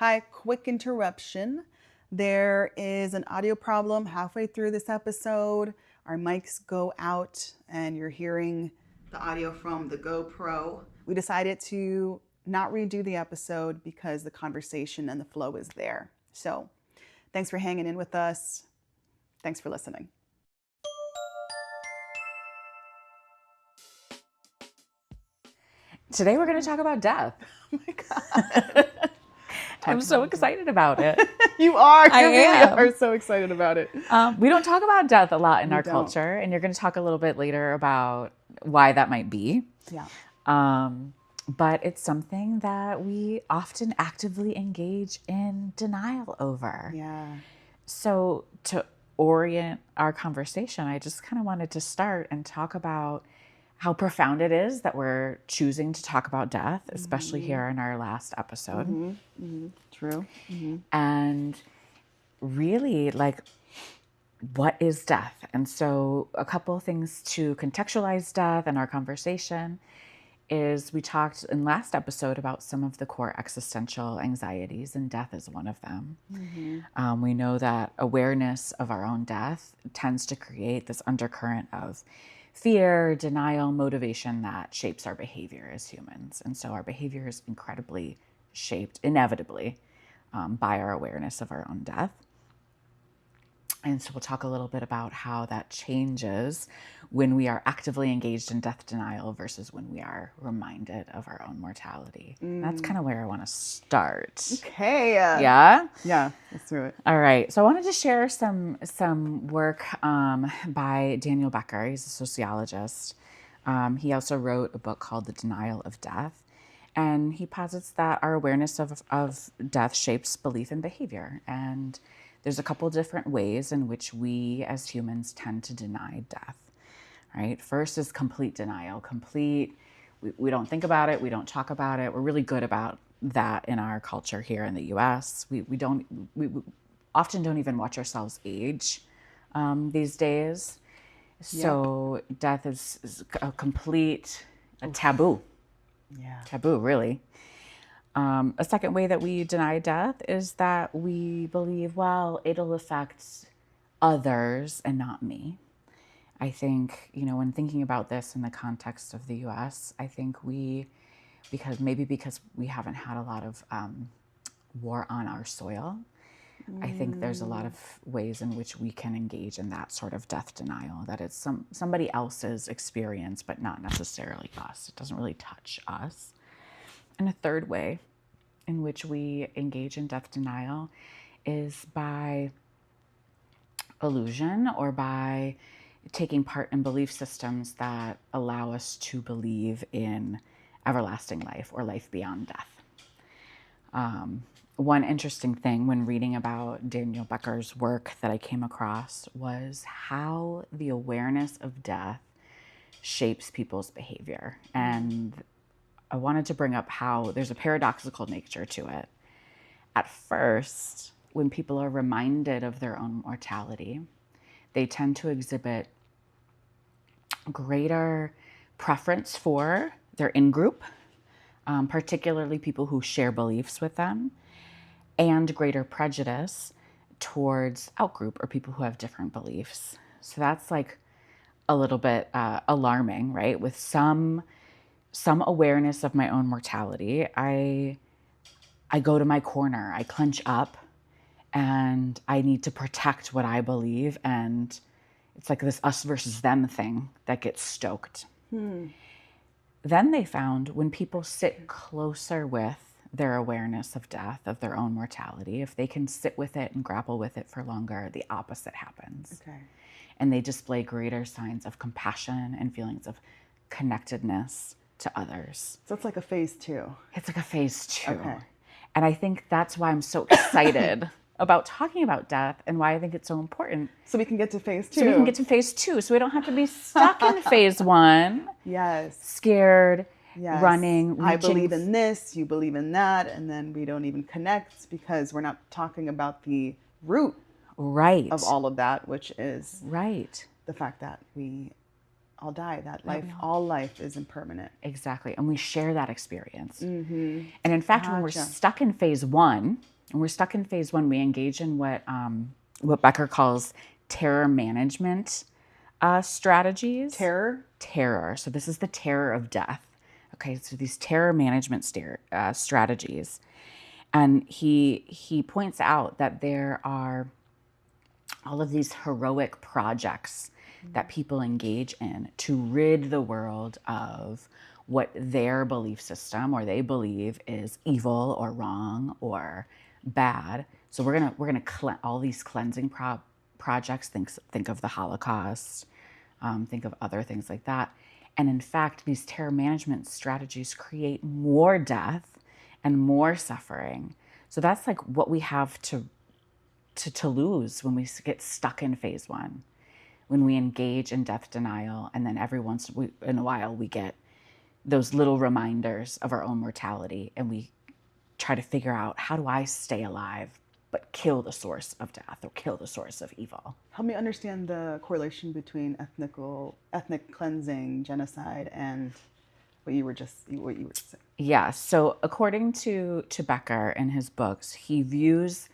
Hi, quick interruption. There is an audio problem halfway through this episode. Our mics go out and you're hearing the audio from the GoPro. We decided to not redo the episode because the conversation and the flow is there. So thanks for hanging in with us. Thanks for listening. Today we're going to talk about death. Oh my God. I'm so excited about it. You are. You I really am. are so excited about it. We don't talk about death a lot in We our don't. culture, and you're going to talk a little bit later about why that might be. Yeah. But it's something that we often actively engage in denial over. Yeah. So to orient our conversation, I just kind of wanted to start and talk about how profound it is that we're choosing to talk about death, especially here in our last episode. True. And really, like, what is death? And so a couple of things to contextualize death in our conversation is we talked in last episode about some of the core existential anxieties, and death is one of them. We know that awareness of our own death tends to create this undercurrent of fear, denial, motivation that shapes our behavior as humans. And so our behavior is incredibly shaped, inevitably, by our awareness of our own death. And so we'll talk a little bit about how that changes when we are actively engaged in death denial versus when we are reminded of our own mortality. That's kind of where I want to start. Okay. Yeah? Yeah, let's do it. All right. So I wanted to share some work by Daniel Becker. He's a sociologist. He also wrote a book called The Denial of Death. And he posits that our awareness of death shapes belief and behavior. And there's a couple different ways in which we as humans tend to deny death, right? First is complete denial. We don't think about it. We don't talk about it. We're really good about that in our culture here in the US. We often don't even watch ourselves age these days. So death is a complete taboo. Yeah. Taboo, really. A second way that we deny death is that we believe, well, it'll affect others and not me. I think, when thinking about this in the context of the US, I think because we haven't had a lot of war on our soil, I think there's a lot of ways in which we can engage in that sort of death denial, that it's somebody else's experience, but not necessarily us. It doesn't really touch us. And a third way in which we engage in death denial is by illusion or by taking part in belief systems that allow us to believe in everlasting life or life beyond death. One interesting thing when reading about Daniel Becker's work that I came across was how the awareness of death shapes people's behavior. And I wanted to bring up how there's a paradoxical nature to it. At first, when people are reminded of their own mortality, they tend to exhibit greater preference for their in-group, particularly people who share beliefs with them, and greater prejudice towards out-group or people who have different beliefs. So that's like a little bit alarming, right? With some awareness of my own mortality, I go to my corner, I clench up, and I need to protect what I believe. And it's like this us versus them thing that gets stoked. Then they found when people sit closer with their awareness of death, of their own mortality, if they can sit with it and grapple with it for longer, the opposite happens. Okay. And they display greater signs of compassion and feelings of connectedness to others. So it's like a phase 2. It's like a phase 2. Okay. And I think that's why I'm so excited about talking about death and why I think it's so important. So we can get to phase 2. So we can get to phase 2. So we don't have to be stuck in phase 1, Yes. scared, Yes. running, reaching. I believe in this, you believe in that, and then we don't even connect because we're not talking about the root right. of all of that, which is right. the fact that we all die, that all life is impermanent. Exactly. And we share that experience. And in fact, when we're stuck in phase 1, And we're stuck in phase one. We engage in what Becker calls terror management strategies. Terror. So this is the terror of death. Okay, so these terror management strategies. And he points out that there are all of these heroic projects that people engage in to rid the world of what their belief system or they believe is evil or wrong or bad. So we're gonna all these cleansing projects. Think of the Holocaust. Think of other things like that. And in fact, these terror management strategies create more death and more suffering. So that's like what we have to lose when we get stuck in phase one, when we engage in death denial, and then every once in a while we get those little reminders of our own mortality, and we try to figure out, how do I stay alive but kill the source of death or kill the source of evil? Help me understand the correlation between ethnic cleansing, genocide, and what you were just saying. Yeah. So according to Becker in his books, he views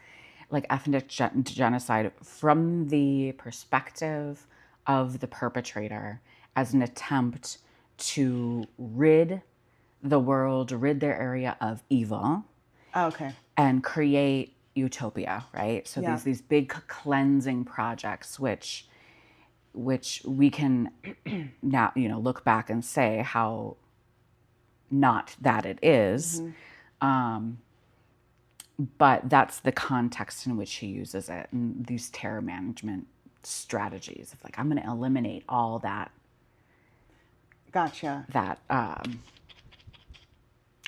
like ethnic genocide from the perspective of the perpetrator as an attempt to rid their area of evil. Oh, okay. And create utopia, right? So these big cleansing projects, which we can now, look back and say how not that it is. But that's the context in which he uses it, and these terror management strategies of like, I'm going to eliminate all that. Gotcha. That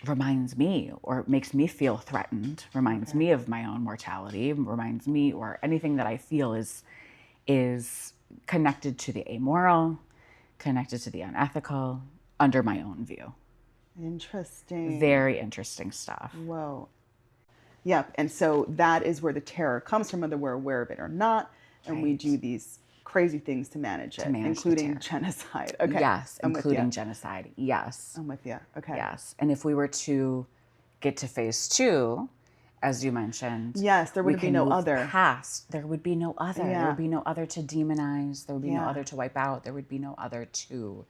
reminds me or makes me feel threatened, reminds me of my own mortality, reminds me, or anything that I feel is connected to the amoral, connected to the unethical, under my own view. Interesting. Very interesting stuff. Whoa. Yep. And so that is where the terror comes from, whether we're aware of it or not. And we do these crazy things to manage it, including genocide. Okay. Yes, including genocide. Yes. I'm with you. Okay. Yes. And if we were to get to phase two, as you mentioned, yes, there would be no other. There would be no other. Yeah. There would be no other to demonize. There would be no other to wipe out. There would be no other to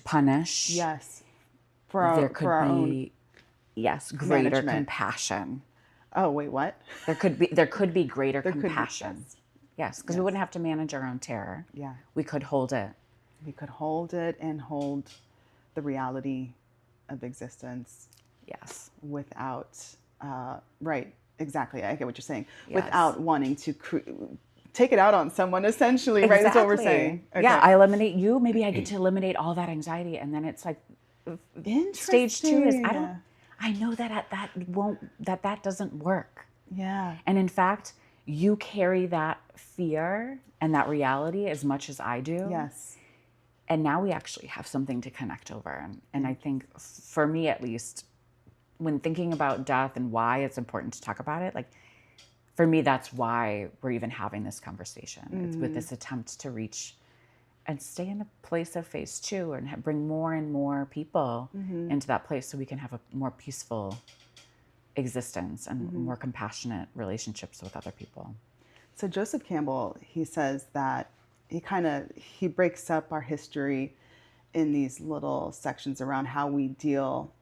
punish. Yes. There could be greater compassion. Oh, wait, what? There could be greater compassion. Yes, because we wouldn't have to manage our own terror. Yeah. We could hold it. We could hold it and hold the reality of existence. Yes. Without, right, exactly. I get what you're saying. Yes. Without wanting to take it out on someone, essentially, right? That's what we're saying. Okay. Yeah, I eliminate you. Maybe I get to eliminate all that anxiety. And then it's like, stage two is, I know that that doesn't work. Yeah. And in fact, you carry that fear and that reality as much as I do. Yes. And now we actually have something to connect over. And I think, for me at least, when thinking about death and why it's important to talk about it, like, for me, that's why we're even having this conversation. It's with this attempt to reach and stay in a place of phase two and bring more and more people into that place so we can have a more peaceful existence and more compassionate relationships with other people. So Joseph Campbell, he says that he breaks up our history in these little sections around how we deal,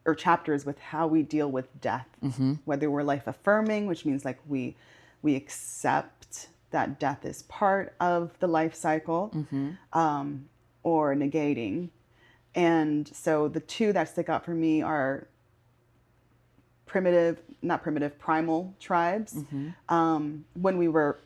or chapters with how we deal with death, whether we're life affirming, which means like we accept that death is part of the life cycle, or negating. And so the two that stick out for me are primal tribes. When we were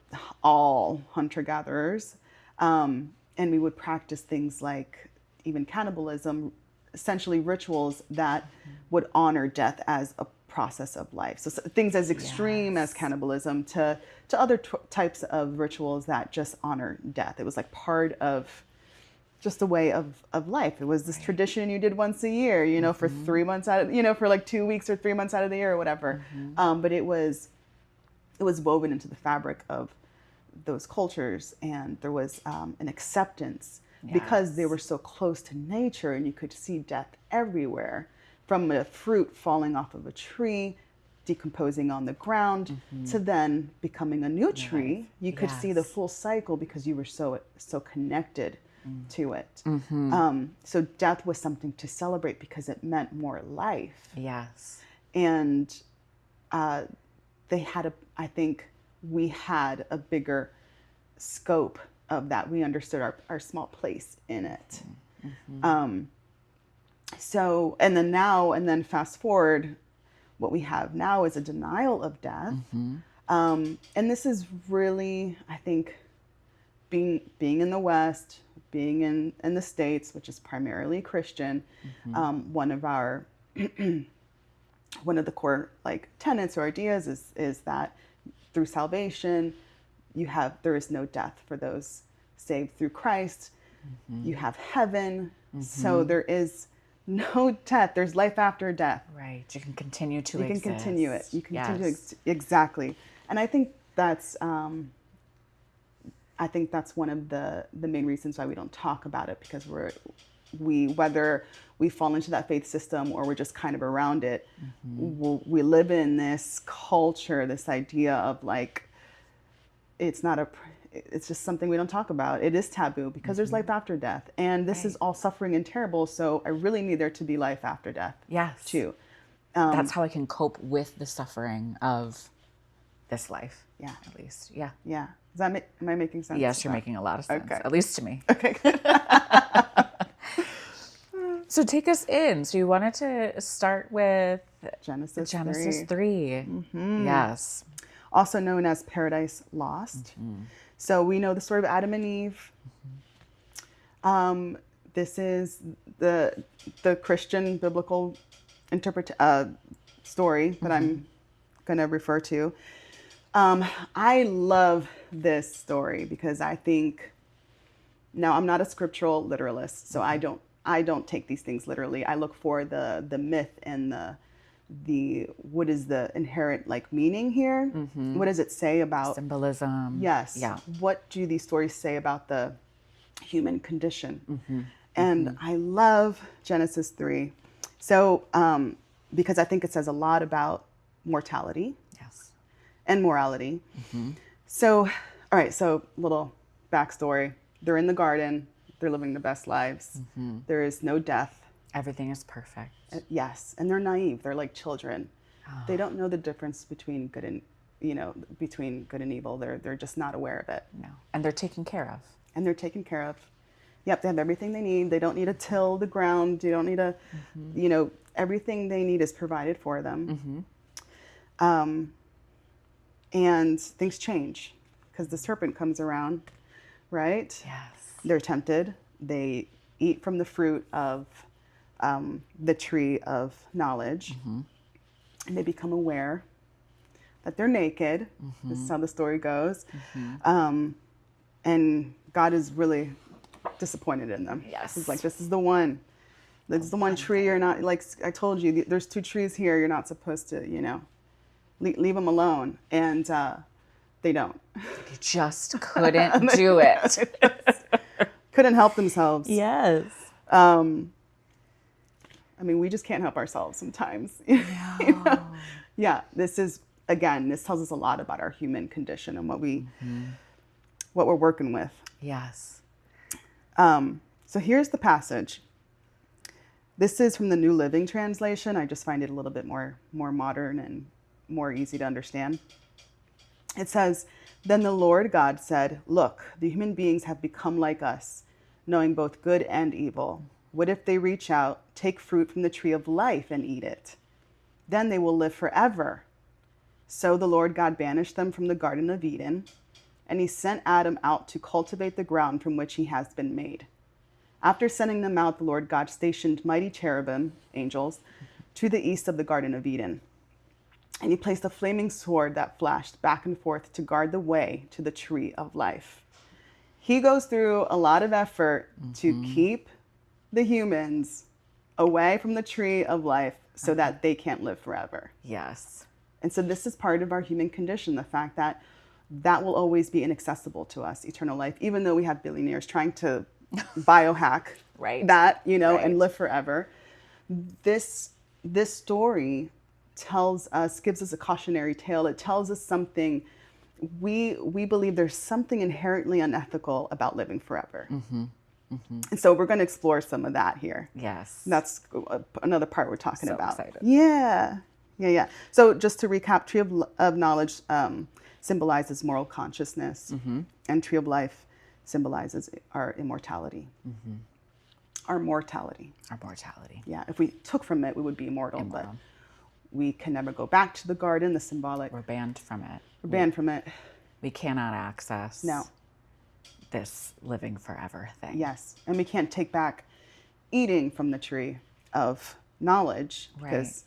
all hunter-gatherers, and we would practice things like even cannibalism, essentially rituals that would honor death as a process of life. So things as extreme as cannibalism to other types of rituals that just honor death. It was like part of just a way of life. It was this tradition you did once a year, for 3 months out of, for like 2 weeks or 3 months out of the year or whatever. But it was woven into the fabric of those cultures, and there was an acceptance because they were so close to nature, and you could see death everywhere, from a fruit falling off of a tree decomposing on the ground to then becoming a new tree. You could see the Yes. full cycle because you were so connected to it. So death was something to celebrate because it meant more life. Yes. And they had I think we had a bigger scope of that. We understood our small place in it. So, and then fast forward, what we have now is a denial of death. And this is really, I think, being in the West, being in the States, which is primarily Christian, one of the core like tenets or ideas is that through salvation, there is no death for those saved through Christ. You have heaven. So there is no death. There's life after death. Right. You can continue to You exist. can continue it. You can continue Yes. exactly. And I think that's one of the main reasons why we don't talk about it, because whether we fall into that faith system or we're just kind of around it, we live in this culture, this idea of like, it's just something we don't talk about. It is taboo because there's life after death. And this is all suffering and terrible. So I really need there to be life after death. Yes. Too. That's how I can cope with the suffering of this life. Yeah. At least. Yeah. Yeah. Am I making sense? Yes, you're making a lot of sense. Okay. At least to me. Okay. So take us in. So you wanted to start with Genesis 3. Yes. Also known as Paradise Lost. So we know the story of Adam and Eve. This is the Christian biblical story that I'm going to refer to. I love this story because I think, now I'm not a scriptural literalist, so I don't take these things literally. I look for the myth and the what is the inherent like meaning here? What does it say about Symbolism. Yes. Yeah. What do these stories say about the human condition? And I love Genesis 3. So because I think it says a lot about mortality. Yes. And morality. So, all right, so little backstory. They're in the garden. They're living the best lives. There is no death. Everything is perfect. Yes, and they're naive. They're like children. They don't know the difference between good and evil. They're just not aware of it. No. And they're taken care of. And they're taken care of. Yep, they have everything they need. They don't need to till the ground. They don't need to, everything they need is provided for them. And things change because the serpent comes around, right? Yes. They're tempted. They eat from the fruit of the tree of knowledge. And they become aware that they're naked. This is how the story goes. And God is really disappointed in them. Yes. He's like, this is the one. This is the one tree you're not, like I told you, there's 2 trees here. You're not supposed to, leave them alone. And they don't. You just couldn't do it. Couldn't help themselves. Yes. We just can't help ourselves sometimes. No. Yeah, this tells us a lot about our human condition and what we're working with. Yes. So here's the passage. This is from the New Living Translation. I just find it a little bit more modern and more easy to understand. It says, "Then the Lord God said, 'Look, the human beings have become like us, knowing both good and evil. What if they reach out, take fruit from the tree of life and eat it? Then they will live forever.' So the Lord God banished them from the Garden of Eden, and he sent Adam out to cultivate the ground from which he has been made. After sending them out, the Lord God stationed mighty cherubim, angels, to the east of the Garden of Eden. And he placed a flaming sword that flashed back and forth to guard the way to the tree of life." He goes through a lot of effort to keep the humans away from the tree of life so that they can't live forever. Yes. And so this is part of our human condition, the fact that will always be inaccessible to us, eternal life, even though we have billionaires trying to biohack Right. that, Right. and live forever. This story tells us, gives us a cautionary tale. It tells us something. We believe there's something inherently unethical about living forever. And so we're going to explore some of that here. Yes. That's another part we're talking about. Excited. Yeah. So just to recap, Tree of Knowledge symbolizes moral consciousness, and Tree of Life symbolizes our immortality. Our mortality. Yeah, if we took from it, we would be immortal. But we can never go back to the garden, the symbolic. We're banned from it. We're banned from it. We cannot access this living forever thing. Yes, and we can't take back eating from the tree of knowledge, because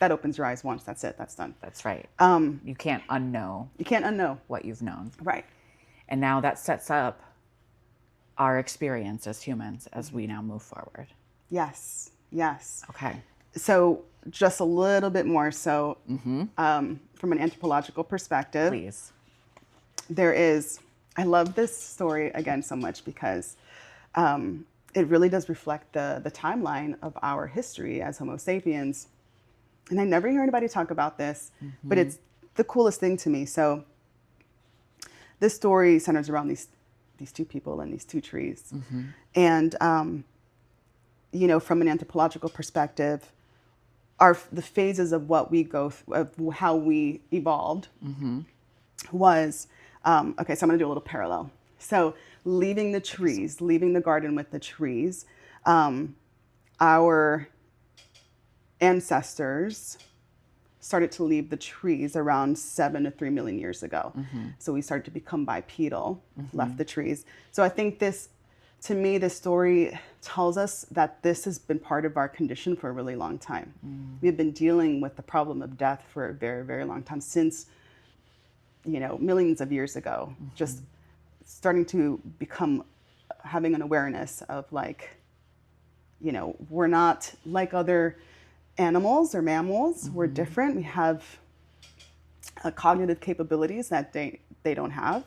that opens your eyes once. That's it. That's done. That's right. You can't unknow. You can't unknow what you've known. Right. And now that sets up our experience as humans as we now move forward. Yes. Okay. So just a little bit more. So from an anthropological perspective, please. There is, I love this story again so much because it really does reflect the timeline of our history as Homo sapiens. And I never hear anybody talk about this, but it's the coolest thing to me. So this story centers around these two people and these two trees. And, from an anthropological perspective, the phases of what we go through, of how we evolved was, so I'm going to do a little parallel. So leaving the trees, leaving the garden with the trees, our ancestors started to leave the trees around 7 to 3 million years ago. So we started to become bipedal, left the trees. So I think this, to me, this story tells us that this has been part of our condition for a really long time. We've been dealing with the problem of death for a very, very long time, since, millions of years ago, just starting to become, having an awareness of we're not like other animals or mammals. We're different. We have cognitive capabilities that they don't have.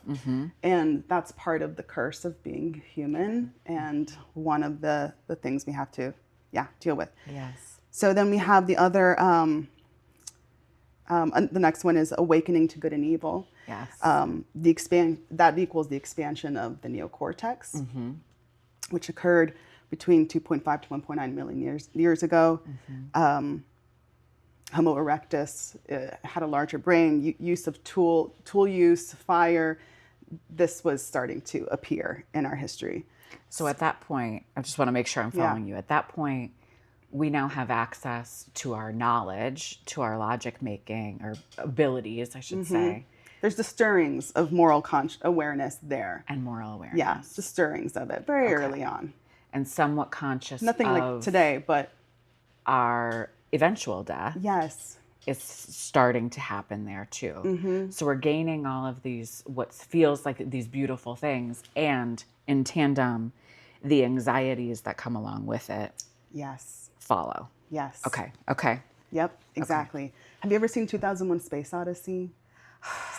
And that's part of the curse of being human, and one of the things we have to deal with. Yes. So then we have the other, the next one is awakening to good and evil. Yes. That equals the expansion of the neocortex, which occurred between 2.5 to 1.9 million years ago. Homo erectus had a larger brain, use of tool use, fire. This was starting to appear in our history. So at that point, I just want to make sure I'm following you. At that point, we now have access to our knowledge, to our logic making, or abilities, I should say. There's the stirrings of moral awareness there. And moral awareness. Yeah, the stirrings of it very early on. And somewhat conscious Nothing like today, but our eventual death. Yes. Is starting to happen there too. So we're gaining all of these, what feels like these beautiful things, and in tandem, the anxieties that come along with it. Yes. Follow. Yes. Okay. Yep, exactly. Okay. Have you ever seen 2001: Space Odyssey?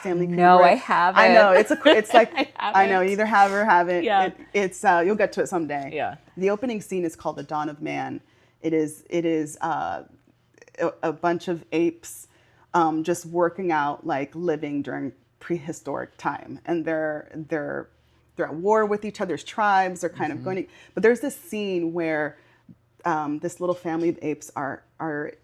Stanley Kubrick? No, I haven't. I know, it's like, I know, you either have or haven't. Yeah. It's you'll get to it someday. Yeah. The opening scene is called The Dawn of Man. It is a bunch of apes just working out, like living during prehistoric time, and they're at war with each other's tribes. They're kind of going, but there's this scene where this little family of apes are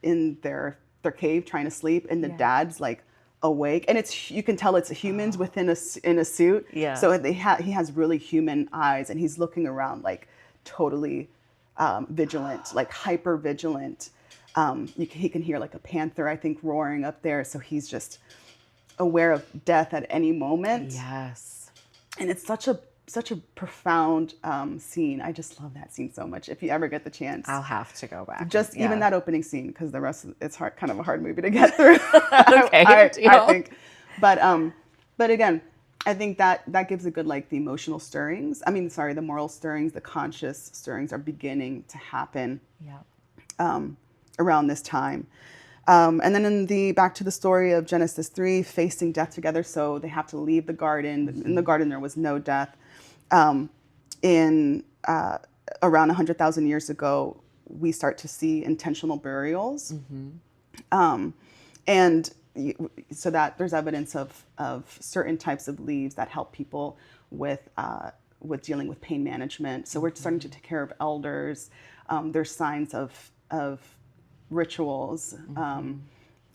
in their cave trying to sleep, and the dad's like awake, and you can tell it's humans within in a suit. Yeah. So he has really human eyes, and he's looking around like totally vigilant, like hyper vigilant. He can hear like a panther, I think, roaring up there. So he's just aware of death at any moment. Yes. And it's such a profound scene. I just love that scene so much. If you ever get the chance, I'll have to go back. Just even that opening scene, because the rest it's kind of a hard movie to get through. Okay. I think, but again, I think that gives a good, like, the emotional stirrings. The moral stirrings, the conscious stirrings are beginning to happen. Yeah. Around this time. And then back to the story of Genesis 3, facing death together. So they have to leave the garden. In the garden, there was no death. Around 100,000 years ago, we start to see intentional burials. And so that there's evidence of certain types of leaves that help people with dealing with pain management. So we're starting to take care of elders. There's signs of rituals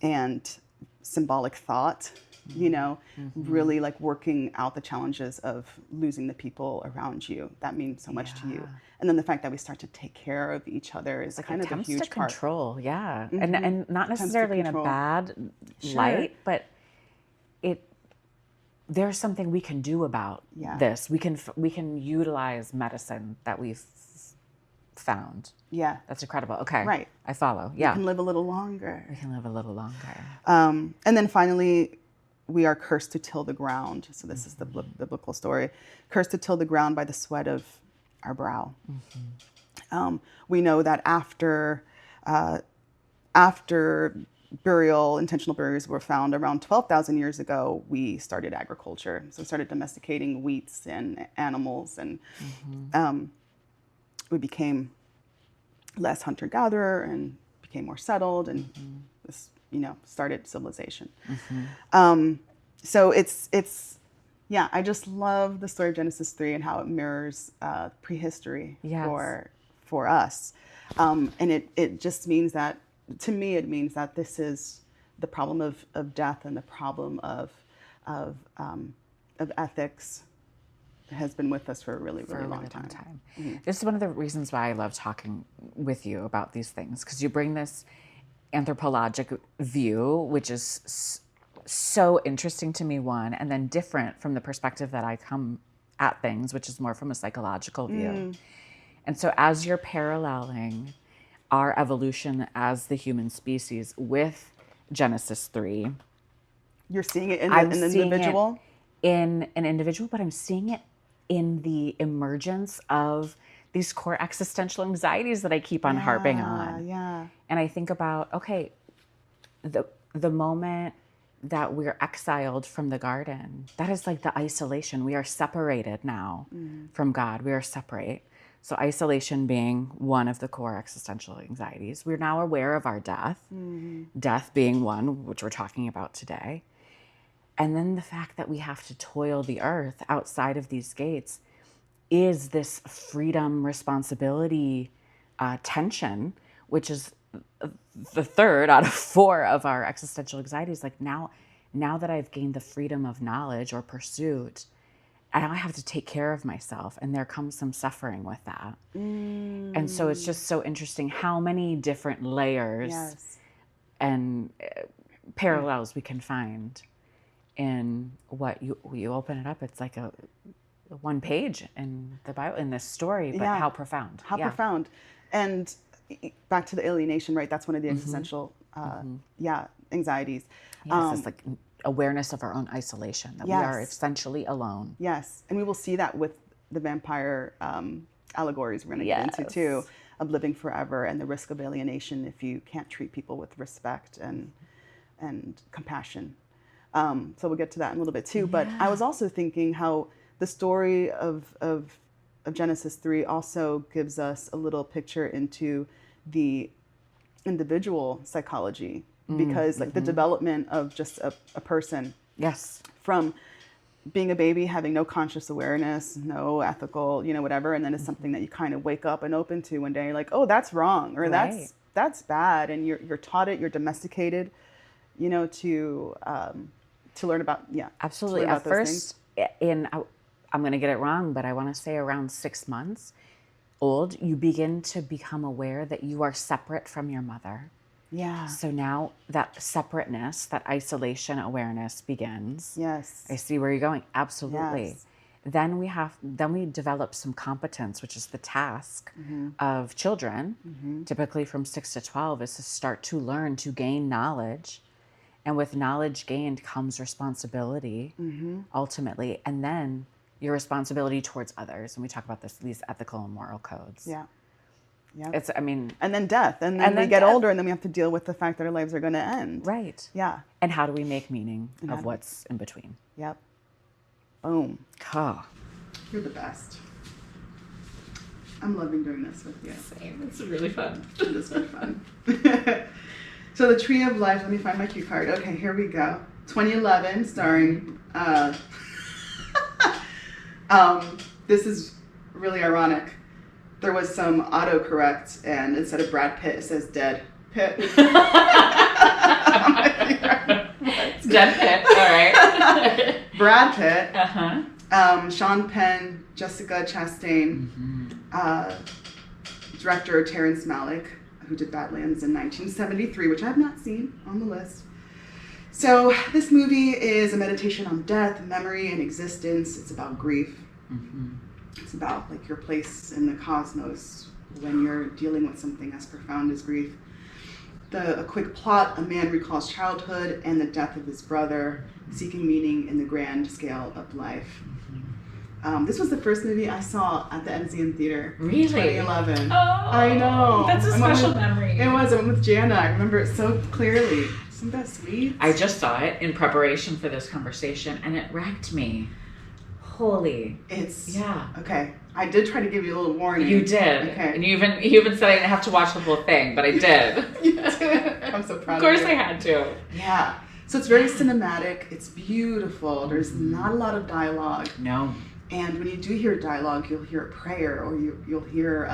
and symbolic thought, really like working out the challenges of losing the people around you. That means so much to you. And then the fact that we start to take care of each other is like kind of a huge part. Control, yeah. And not necessarily in a bad light, but there's something we can do about this. We can utilize medicine that we've found. Yeah. That's incredible. Okay. Right. I follow. Yeah. We can live a little longer. And then finally, we are cursed to till the ground. So this is the biblical story. Cursed to till the ground by the sweat of our brow. We know that after burial, intentional burials were found around 12,000 years ago, we started agriculture. So we started domesticating wheats and animals, and we became less hunter-gatherer and became more settled, and this, started civilization. So it's I just love the story of Genesis 3 and how it mirrors prehistory for us. And it just means that, to me, it means that this is the problem of death and the problem of ethics has been with us for a really long time. This is one of the reasons why I love talking with you about these things, because you bring this anthropologic view, which is so interesting to me, one, and then different from the perspective that I come at things, which is more from a psychological view. And so as you're paralleling our evolution as the human species with Genesis 3, you're seeing it in an individual? In an individual, but I'm seeing it in the emergence of these core existential anxieties that I keep on harping on. Yeah. And I think about, okay, the moment that we're exiled from the garden, that is like the isolation. We are separated now from God. We are separate. So isolation being one of the core existential anxieties. We're now aware of our death, death being one, which we're talking about today. And then the fact that we have to toil the earth outside of these gates is this freedom, responsibility, tension, which is the third out of four of our existential anxieties. Like now that I've gained the freedom of knowledge or pursuit, I have to take care of myself, and there comes some suffering with that. And so it's just so interesting how many different layers and parallels we can find in what you open it up. It's like a one page in the Bible, in this story, but how profound. How profound. And back to the alienation, right? That's one of the existential, anxieties. Yes, it's like awareness of our own isolation, that we are essentially alone. Yes, and we will see that with the vampire allegories we're going to get into too, of living forever and the risk of alienation if you can't treat people with respect and compassion. So we'll get to that in a little bit too. But I was also thinking how the story of Genesis 3 also gives us a little picture into the individual psychology, because like the development of just a person from being a baby, having no conscious awareness, no ethical, whatever, and then it's something that you kind of wake up and open to one day, like, oh, that's wrong, or that's bad, and you're taught it, you're domesticated, to learn about absolutely. At first, I'm going to get it wrong, but I want to say around 6 months old, you begin to become aware that you are separate from your mother. Yeah. So now that separateness, that isolation awareness begins. Yes. I see where you're going. Absolutely. Yes. Then we develop some competence, which is the task of children, typically from 6 to 12, is to start to learn to gain knowledge. And with knowledge gained comes responsibility, ultimately, and then your responsibility towards others. And we talk about these ethical and moral codes. Yeah. Yeah. And then death. And then we get older, and then we have to deal with the fact that our lives are going to end. Right. Yeah. And how do we make meaning of what's in between? Yep. Boom. Oh. You're the best. I'm loving doing this with you. Same. It's really fun. It is very fun. So The Tree of Life, let me find my cue card. Okay, here we go. 2011, starring, this is really ironic. There was some autocorrect, and instead of Brad Pitt, it says Dead Pitt. It's Dead Pitt, all right. Brad Pitt, Uh-huh. Sean Penn, Jessica Chastain, director Terrence Malick, who did Badlands in 1973, which I have not seen on the list. So this movie is a meditation on death, memory, and existence. It's about grief. It's about like your place in the cosmos when you're dealing with something as profound as grief. A quick plot: a man recalls childhood and the death of his brother, seeking meaning in the grand scale of life. This was the first movie I saw at the MCM Theater. Really? 2011. Oh, I know. That's a special memory. It was. I went with Jana. I remember it so clearly. Isn't that sweet? I just saw it in preparation for this conversation, and it wrecked me. Holy. Yeah. Okay. I did try to give you a little warning. You did. Okay. And you even said I didn't have to watch the whole thing, but I did. You did. I'm so proud Of course of you. I had to. Yeah. So it's very cinematic. It's beautiful. There's not a lot of dialogue. No. And when you do hear dialogue, you'll hear a prayer, or you'll hear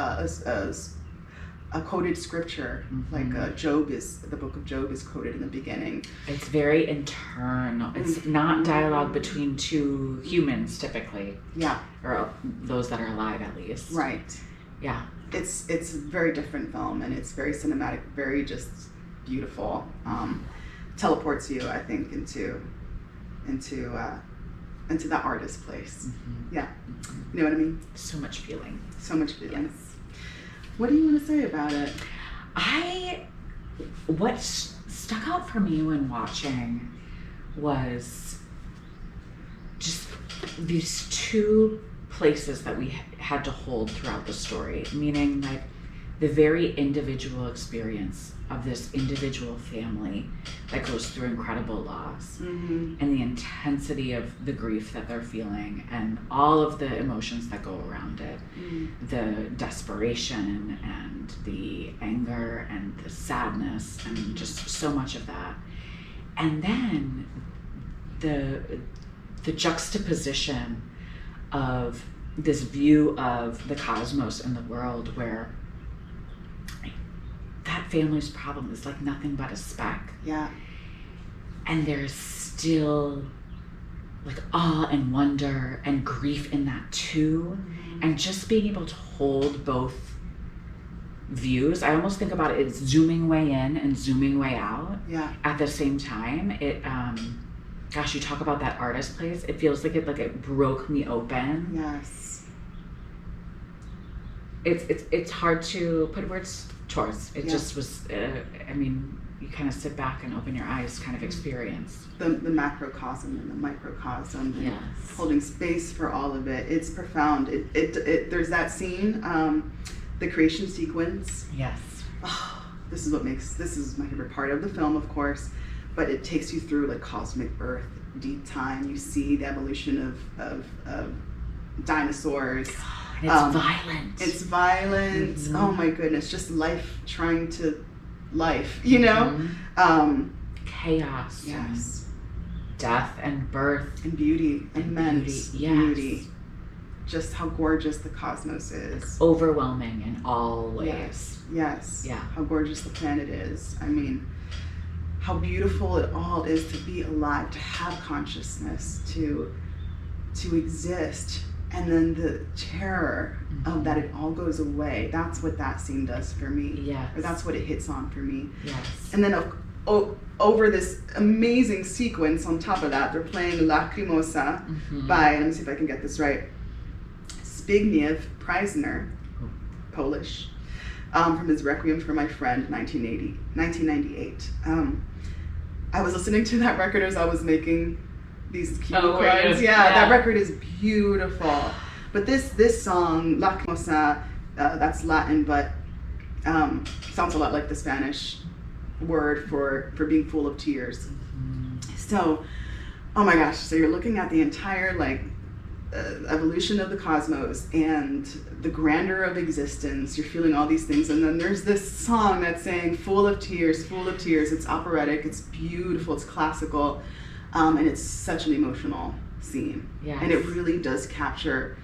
a quoted scripture, like the book of Job is quoted in the beginning. It's very internal. It's not dialogue between two humans typically. Yeah. Or those that are alive at least. Right. Yeah. It's a very different film, and it's very cinematic, very just beautiful. Teleports you, I think, into that artist place. Yeah. You know what I mean? So much feeling. So much feeling. Yes. What do you want to say about it? What stuck out for me when watching was just these two places that we had to hold throughout the story, meaning like the very individual experience of this individual family that goes through incredible loss, and the intensity of the grief that they're feeling and all of the emotions that go around it, the desperation and the anger and the sadness and just so much of that. And then the juxtaposition of this view of the cosmos and the world where that family's problem is like nothing but a speck. Yeah. And there's still like awe and wonder and grief in that too. And just being able to hold both views. I almost think about it as zooming way in and zooming way out at the same time. It gosh, you talk about that artist place. It feels like it broke me open. Yes. It's hard to put words towards. It just was, I mean, you kind of sit back and open your eyes kind of experience. The macrocosm and the microcosm, and yes, holding space for all of it. It's profound. There's that scene, the creation sequence. Yes. Oh, this is my favorite part of the film, of course, but it takes you through like cosmic birth, deep time. You see the evolution of dinosaurs. And it's violent. It's violent. Oh my goodness, just life trying to life, you know? Chaos. Yes. And death and birth. And beauty. Immense beauty. Yes. Beauty. Just how gorgeous the cosmos is. Overwhelming in all ways. Yes. Yeah. How gorgeous the planet is. I mean, how beautiful it all is to be alive, to have consciousness, to exist. And then the terror of that it all goes away. That's what that scene does for me. Yes. Or that's what it hits on for me. Yes. And then over this amazing sequence on top of that, they're playing Lacrimosa by, let me see if I can get this right, Zbigniew Preisner, Polish, from his Requiem for My Friend, 1998. I was listening to that record as I was making these cue cards. Yeah, that record is beautiful. But this song, Lacrimosa, that's Latin, but sounds a lot like the Spanish word for being full of tears. So, oh my gosh, so you're looking at the entire like evolution of the cosmos and the grandeur of existence. You're feeling all these things, and then there's this song that's saying full of tears, full of tears. It's operatic, it's beautiful, it's classical, and it's such an emotional scene. Yes. And it really does capture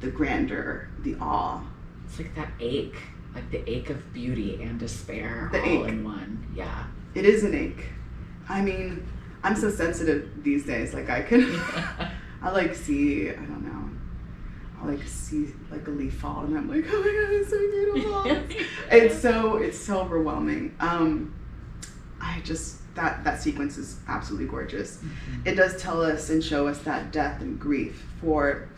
the grandeur, the awe. It's like that ache, like the ache of beauty and despair The all ache. in one. Yeah. It is an ache. I mean, I'm so sensitive these days. Like I could, I like see, I don't know, I like see like a leaf fall, and I'm like, oh my god, it's so beautiful. It's so overwhelming. I just that sequence is absolutely gorgeous. Mm-hmm. It does tell us and show us that death and grief for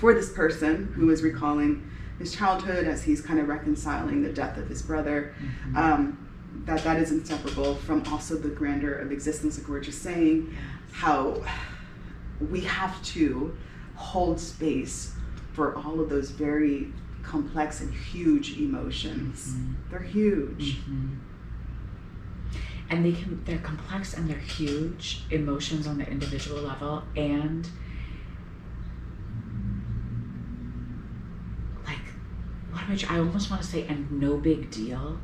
this person who is recalling his childhood as he's kind of reconciling the death of his brother. Mm-hmm. That is inseparable from also the grandeur of existence, like we were just saying, how we have to hold space for all of those very complex and huge emotions. Mm-hmm. They're huge. Mm-hmm. And they're complex and they're huge emotions on the individual level, and like, I almost want to say, and no big deal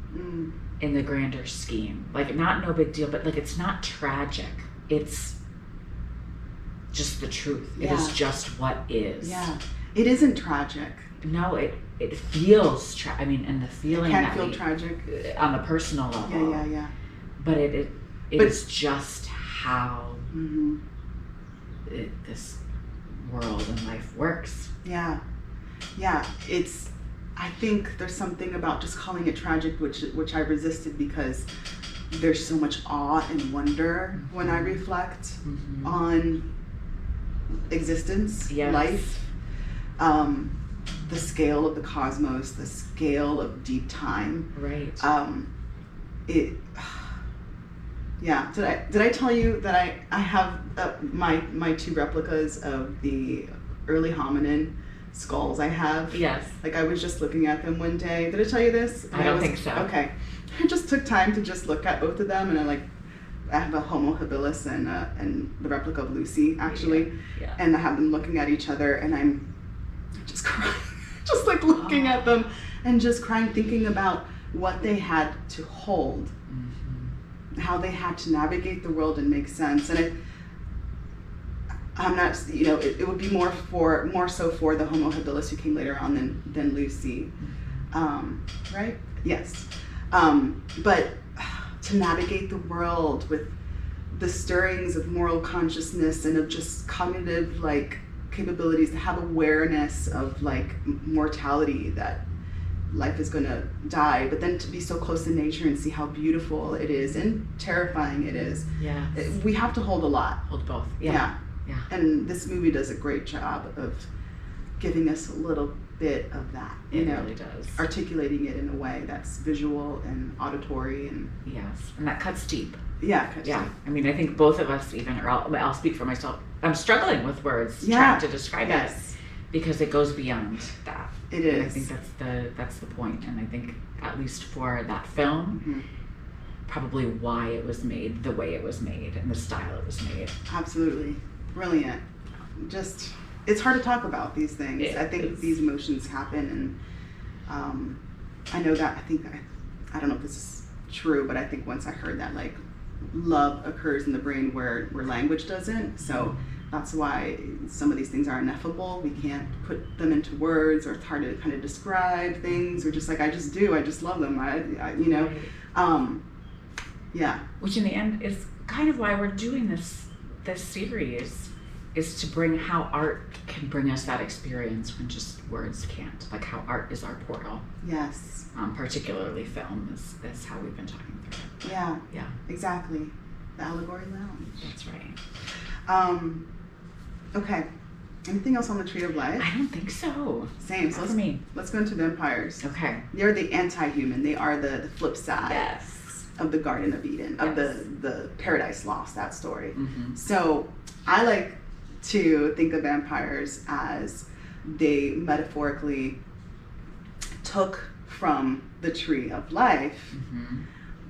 in the grander scheme. Like, not no big deal, but like, it's not tragic. It's just the truth. Yeah. It is just what is. Yeah. It isn't tragic. No, it feels I mean, and the feeling It can that feel tragic. on the personal level. Yeah. But it is just how Mm-hmm. this world and life works. Yeah. I think there's something about just calling it tragic, which I resisted, because there's so much awe and wonder when I reflect Mm-hmm. on existence, Yes. life, the scale of the cosmos, the scale of deep time. Right. Yeah. Did I tell you that I have my two replicas of the early hominin skulls I have? Yes. Like, I was just looking at them one day. Did I tell you this? I don't think so. Okay. I just took time to just look at both of them, and I have a Homo habilis and the replica of Lucy, actually. Yeah. And I have them looking at each other, and I'm just crying, just like looking at them and just crying, thinking about what they had to hold, how they had to navigate the world and make sense. And I'm not, it would be more so for the Homo habilis who came later on than Lucy, right? Yes. But to navigate the world with the stirrings of moral consciousness and of just cognitive capabilities, to have awareness of mortality, that life is going to die, but then to be so close to nature and see how beautiful it is and terrifying it is. Yeah. We have to hold a lot. Hold both. Yeah. And this movie does a great job of giving us a little bit of that. It really does. Articulating it in a way that's visual and auditory and Yes, and that cuts deep. Yeah. I mean, I think both of us, even, or I'll speak for myself, I'm struggling with words trying to describe it, because it goes beyond that. It is. And I think that's the point. And I think, at least for that film, probably why it was made the way it was made and the style it was made. Absolutely. Brilliant. Just, it's hard to talk about these things. I think these emotions happen, and I know that, I don't know if this is true, but I think once I heard that, love occurs in the brain where language doesn't. So that's why some of these things are ineffable. We can't put them into words, or it's hard to kind of describe things, or just I just do. I just love them. Yeah. Which in the end is kind of why we're doing this series, is to bring how art can bring us that experience when just words can't. Like how art is our portal. Yes. Particularly film is how we've been talking through it. Yeah. Exactly. The Allegory Lounge. That's right. Okay. Anything else on the Tree of Life? I don't think so. Same. So let's go into vampires. Okay. They're the anti-human. They are the flip side. Yes. Of the Garden of Eden, of the Paradise Lost, that story. Mm-hmm. So I like to think of vampires as they metaphorically took from the Tree of Life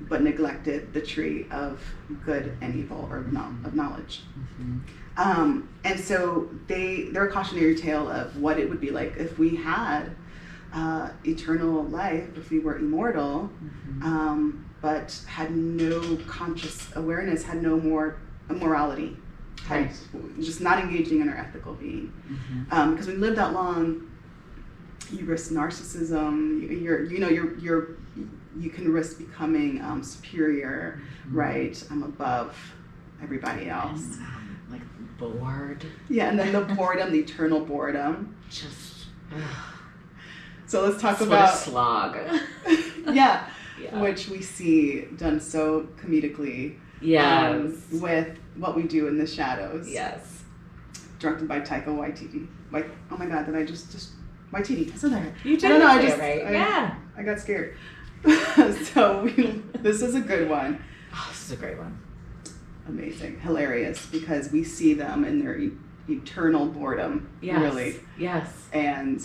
but neglected the tree of good and evil, or of knowledge. And so they're a cautionary tale of what it would be like if we had eternal life, if we were immortal, but had no conscious awareness, had no more morality, had just not engaging in our ethical being. Because when you live that long, you risk narcissism. You can risk becoming superior, right? I'm above everybody else. And, like bored. Yeah, and then the boredom, the eternal boredom. Just. So let's talk What about a slog. yeah, which we see done so comedically. Yes. With What We Do in the Shadows. Yes. Directed by Taika Waititi. Oh my God, did I just Waititi? I said that. You did. I don't know. I got scared. So this is a good one. Oh, this is a great one. Amazing, hilarious, because we see them in their eternal boredom. Yes. Really. Yes. And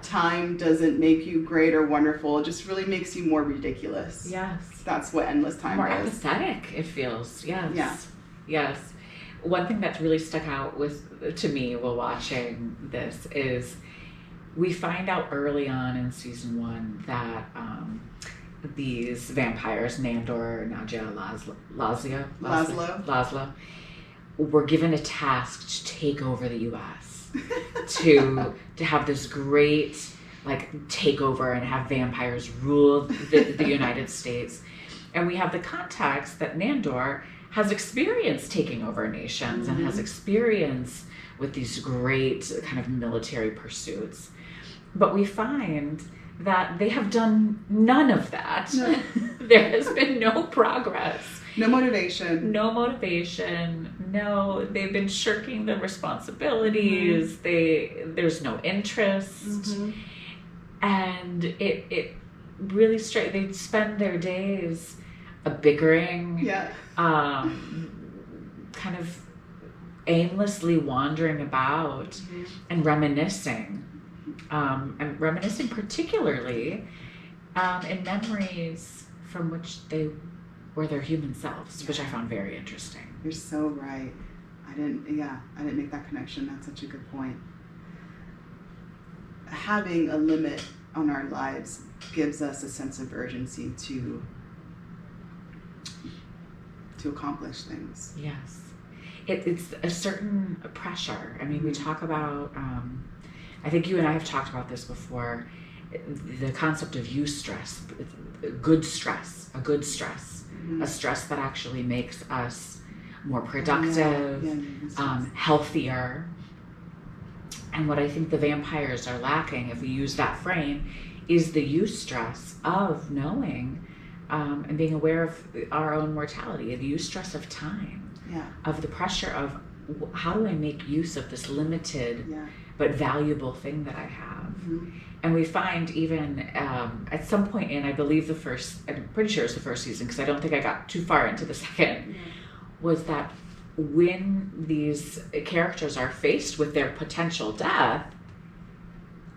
time doesn't make you great or wonderful. It just really makes you more ridiculous. Yes. That's what endless time more does. apathetic, it feels. Yes. Yeah. Yes. One thing that's really stuck out to me while watching this is we find out early on in season 1 that these vampires, Nandor, Nadja, Laszlo, were given a task to take over the U.S. to have this great takeover and have vampires rule the United States. And we have the context that Nandor has experience taking over nations and has experience with these great kind of military pursuits. But we find that they have done none of that. No. There has been no progress. No motivation. No, they've been shirking their responsibilities. There's no interest. And it really they spend their days bickering, kind of aimlessly wandering about and reminiscing particularly in memories from which they were their human selves, which I found very interesting. You're so right. I didn't make that connection. That's such a good point. Having a limit on our lives gives us a sense of urgency to accomplish things. Yes. It's a certain pressure. I mean, we talk about, I think you and I have talked about this before, the concept of eustress, a good stress, a stress that actually makes us more productive, healthier. And what I think the vampires are lacking, if we use that frame, is the eustress of knowing and being aware of our own mortality, the eustress of time, of the pressure of how do I make use of this limited but valuable thing that I have. And we find even at some point in, I believe I'm pretty sure it's the first season, because I don't think I got too far into the second, was that when these characters are faced with their potential death,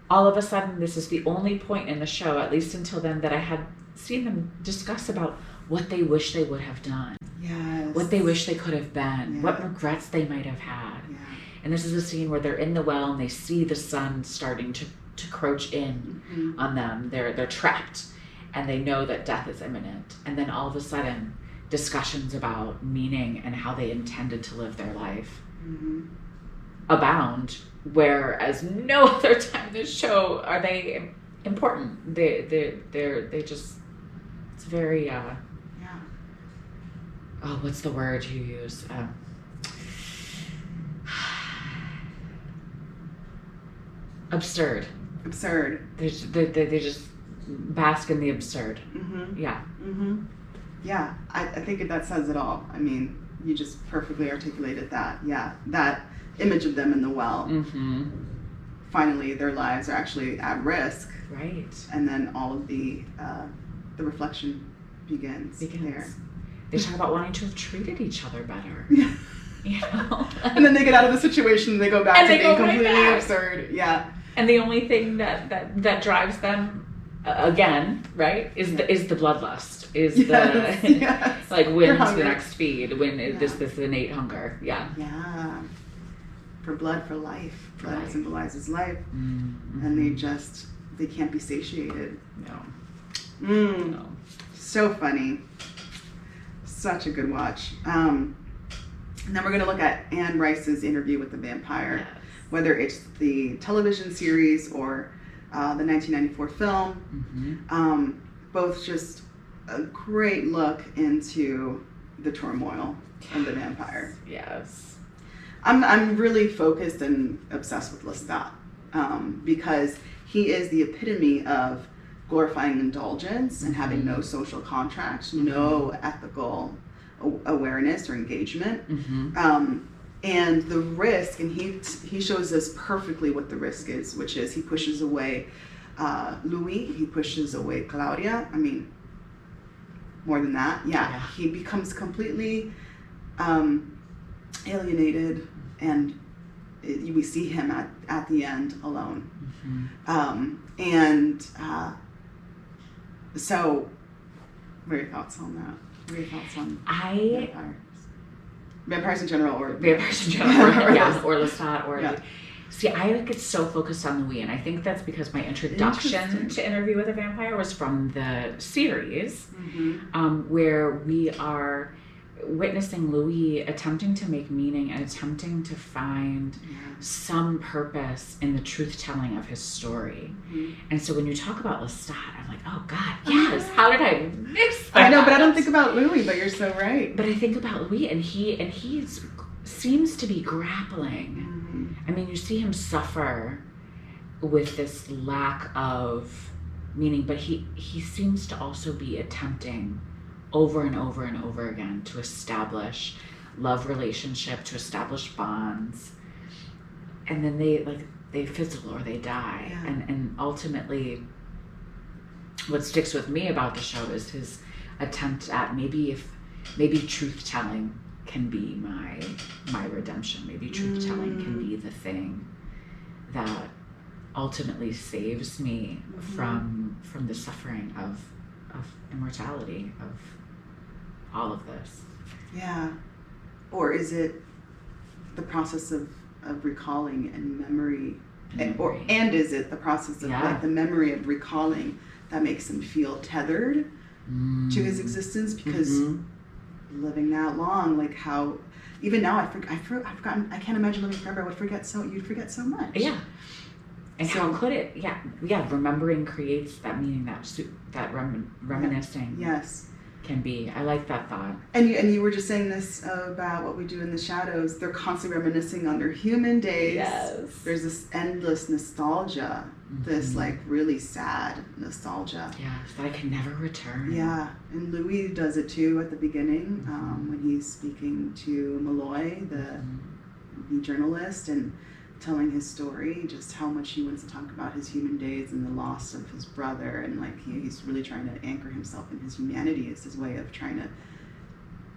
all of a sudden, this is the only point in the show, at least until then, that I had seen them discuss about what they wish they would have done. Yes. What they wish they could have been. What regrets they might have had. Yeah. And this is a scene where they're in the well and they see the sun starting to crouch in on them. They're trapped and they know that death is imminent. And then all of a sudden, discussions about meaning and how they intended to live their life abound, whereas no other time in this show are they important. They just, it's very what's the word you use? Absurd. They just bask in the absurd. Yeah, I think that says it all. I mean, you just perfectly articulated that. Yeah, that image of them in the well. Finally, their lives are actually at risk. Right. And then all of the reflection begins there. They talk about wanting to have treated each other better. You know? And then they get out of the situation and they go back to being completely absurd. Yeah. And the only thing that drives them again, right, is the bloodlust. is Yes, the yes. like You're when to the hungry. next feed, when this innate hunger. Yeah. Yeah. For blood, for life. Blood life. symbolizes life. Mm-hmm. And they can't be satiated. No. No. So funny. Such a good watch. And then we're going to look at Anne Rice's Interview with the Vampire. Yes. Whether it's the television series or the 1994 film. Mm-hmm. Both just a great look into the turmoil of the vampire. Yes. I'm really focused and obsessed with Lestat because he is the epitome of glorifying indulgence and having no social contract, no ethical awareness or engagement. And the risk, and he shows us perfectly what the risk is, which is he pushes away Louis, he pushes away Claudia. I mean, more than that, yeah. He becomes completely alienated, and we see him at the end alone. So, what are your thoughts on that? What are your thoughts on vampires? Vampires in general, or vampires in general, yeah, or Lestat, or yeah. See, I get so focused on Louis, and I think that's because my introduction to Interview with a Vampire was from the series, where we are witnessing Louis attempting to make meaning and attempting to find some purpose in the truth-telling of his story. And so when you talk about Lestat, I'm like, oh God, yes! How did I miss that? I know, but I don't think about Louis. But you're so right. But I think about Louis, and he seems to be grappling. I mean, you see him suffer with this lack of meaning, but he seems to also be attempting over and over and over again to establish love relationship, to establish bonds, and then they fizzle or they die. And ultimately what sticks with me about the show is his attempt at maybe truth-telling can be my redemption. Maybe truth-telling can be the thing that ultimately saves me from the suffering of immortality, of all of this. Yeah. Or is it the process of recalling and memory? And is it the process of like the memory of recalling that makes him feel tethered to his existence? Because living that long, like how even now I've forgotten. I can't imagine living forever. You'd forget so much. Yeah. And so, how could it? Yeah. Remembering creates that meaning, that reminiscing. Yes. Can be. I like that thought. And you were just saying this about what we do in the shadows. They're constantly reminiscing on their human days. Yes. There's this endless nostalgia, this like really sad nostalgia. Yeah, that I can never return. Yeah, and Louis does it too at the beginning when he's speaking to Malloy, the journalist, and telling his story, just how much he wants to talk about his human days and the loss of his brother, and like he's really trying to anchor himself in his humanity. It's his way of trying to.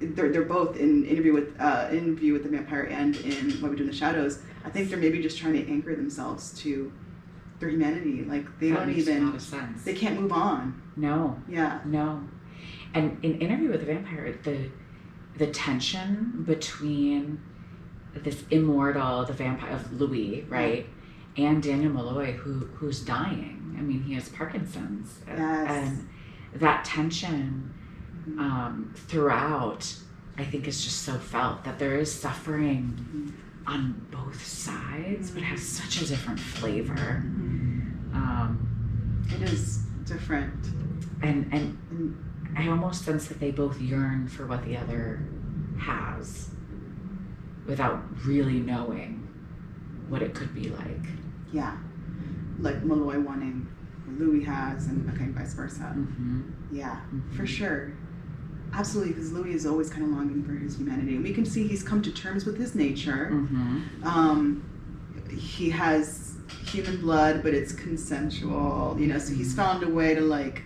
They're both in Interview with the Vampire and in What We Do in the Shadows. I think they're maybe just trying to anchor themselves to their humanity. Like they that makes don't a lot of sense. They can't move on. No. Yeah. No. And in Interview with the Vampire, the tension between this immortal, the vampire of Louis, right, and Daniel Malloy, who's dying. I mean, he has Parkinson's, and that tension throughout, I think, is just so felt that there is suffering on both sides, but it has such a different flavor. It is different, and I almost sense that they both yearn for what the other has, without really knowing what it could be like. Yeah, like Malloy wanting what Louis has, and okay, vice versa. Yeah, for sure. Absolutely, because Louis is always kind of longing for his humanity. And we can see he's come to terms with his nature. He has human blood, but it's consensual, so he's found a way to like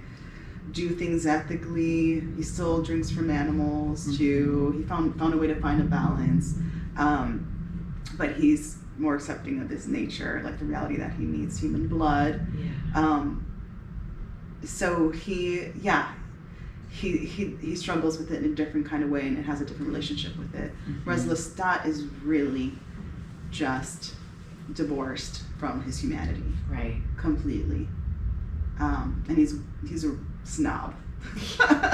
do things ethically. He still drinks from animals too. He found a way to find a balance. But he's more accepting of his nature, like the reality that he needs human blood. So he he struggles with it in a different kind of way and has a different relationship with it. Whereas Lestat is really just divorced from his humanity, right, completely. And he's a snob.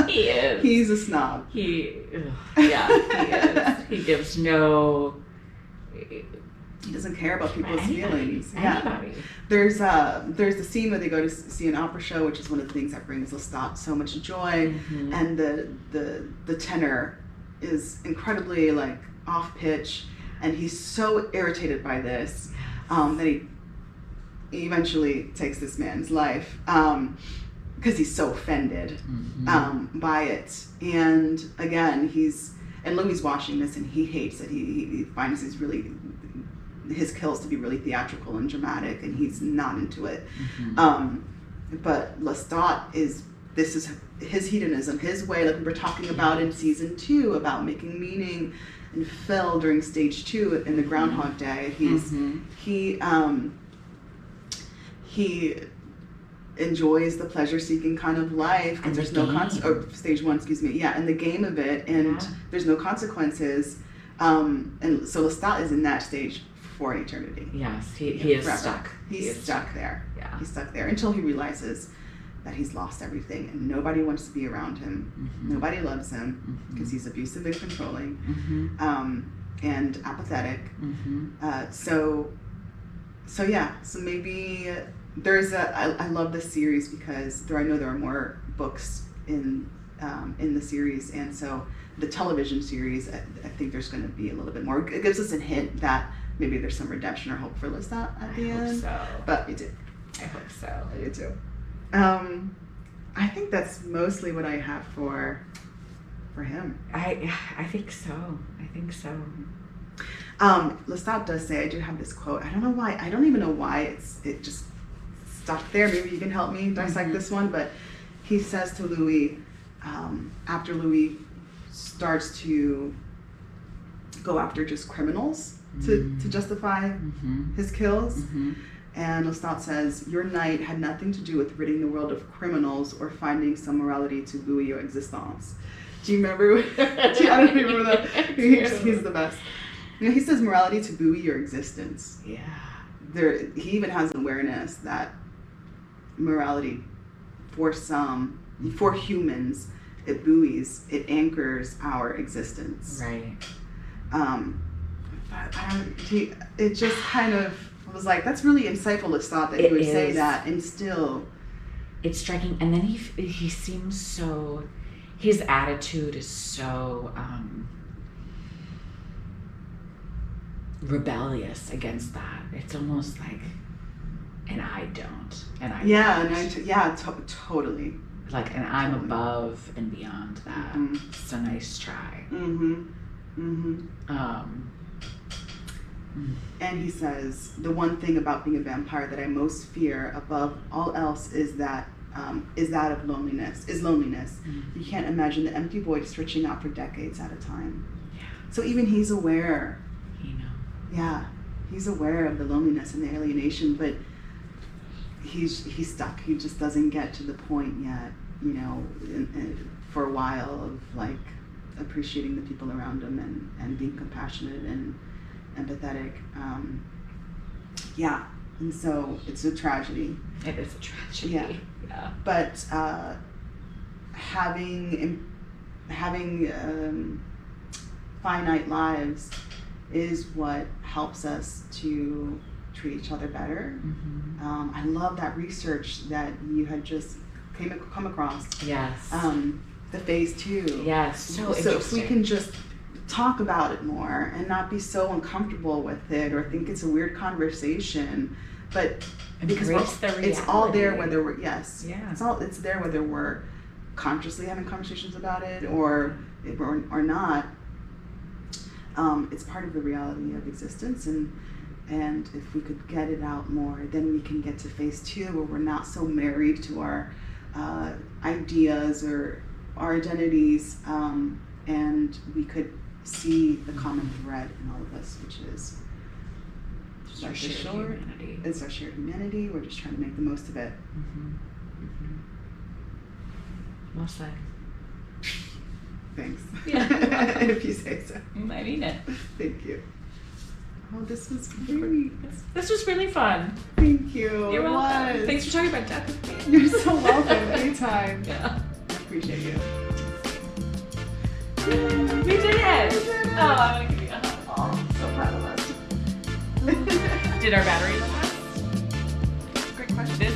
He is. He's a snob. He is. He gives no. He doesn't care about people's feelings. Anybody. There's the scene where they go to see an opera show, which is one of the things that brings Lestat so much joy, and the tenor is incredibly like off pitch, and he's so irritated by this that he eventually takes this man's life because he's so offended by it. And again, Louis watching this, and he hates it. He finds his kills to be really theatrical and dramatic, and he's not into it. But Lestat this is his hedonism, his way, like we were talking about in season 2 about making meaning and fill during stage 2 in the Groundhog Day. He enjoys the pleasure-seeking kind of life because there's no stage 1, excuse me, and the game of it, and there's no consequences. And so Lestat is in that stage for an eternity. Yes, he is forever. stuck. He's stuck there. Yeah. He's stuck there until he realizes that he's lost everything and nobody wants to be around him. Nobody loves him because he's abusive and controlling, and apathetic. So maybe there's I love this series because I know there are more books in the series, and so the television series, I think there's going to be a little bit more. It gives us a hint that maybe there's some redemption or hope for Lestat at the end. I hope so. But we do. I hope so. I do too. I think that's mostly what I have for him. I think so. Lestat does say, I do have this quote. I don't know why. I don't even know why it just stuck there. Maybe you can help me dissect this one. But he says to Louis, after Louis starts to go after just criminals to justify his kills. And Lestat says, your night had nothing to do with ridding the world of criminals or finding some morality to buoy your existence. Do you remember? I don't remember that. He's the best. He says morality to buoy your existence. Yeah. He even has an awareness that morality, for humans, it buoys, it anchors our existence. Right. It just kind of was like, that's really insightful, Lestat, that he would say that, and still. It's striking. And then he seems so, his attitude is so rebellious against that. It's almost like, and I don't. And I totally. Like, and I'm above and beyond that. It's a nice try. And he says, the one thing about being a vampire that I most fear above all else is that of loneliness. You can't imagine the empty void stretching out for decades at a time. Yeah. So even he's aware. You know. Yeah, he's aware of the loneliness and the alienation, but he's stuck. He just doesn't get to the point yet, for a while of like appreciating the people around him and being compassionate and empathetic. And so it's a tragedy. It is a tragedy. Yeah. But having finite lives is what helps us to treat each other better. I love that research that you had just come across. Yes. The phase 2. Yes. So if we can just talk about it more and not be so uncomfortable with it or think it's a weird conversation, but because it's all there whether we're it's there whether we're consciously having conversations about it or not. It's part of the reality of existence, and if we could get it out more, then we can get to phase 2 where we're not so married to our ideas or our identities, and we could see the common thread in all of us, which is our shared humanity. It's our shared humanity. We're just trying to make the most of it. Well said. Thanks. Yeah. If you say so. I mean it. Thank you. Oh, this was great. This was really fun. Thank you. You're welcome. Was. Thanks for talking about death with me. You're so welcome. Anytime. Yeah. Appreciate you. We did it! Oh, I'm gonna give you a hug. Oh, I'm so proud of us. Did our battery last? Great question.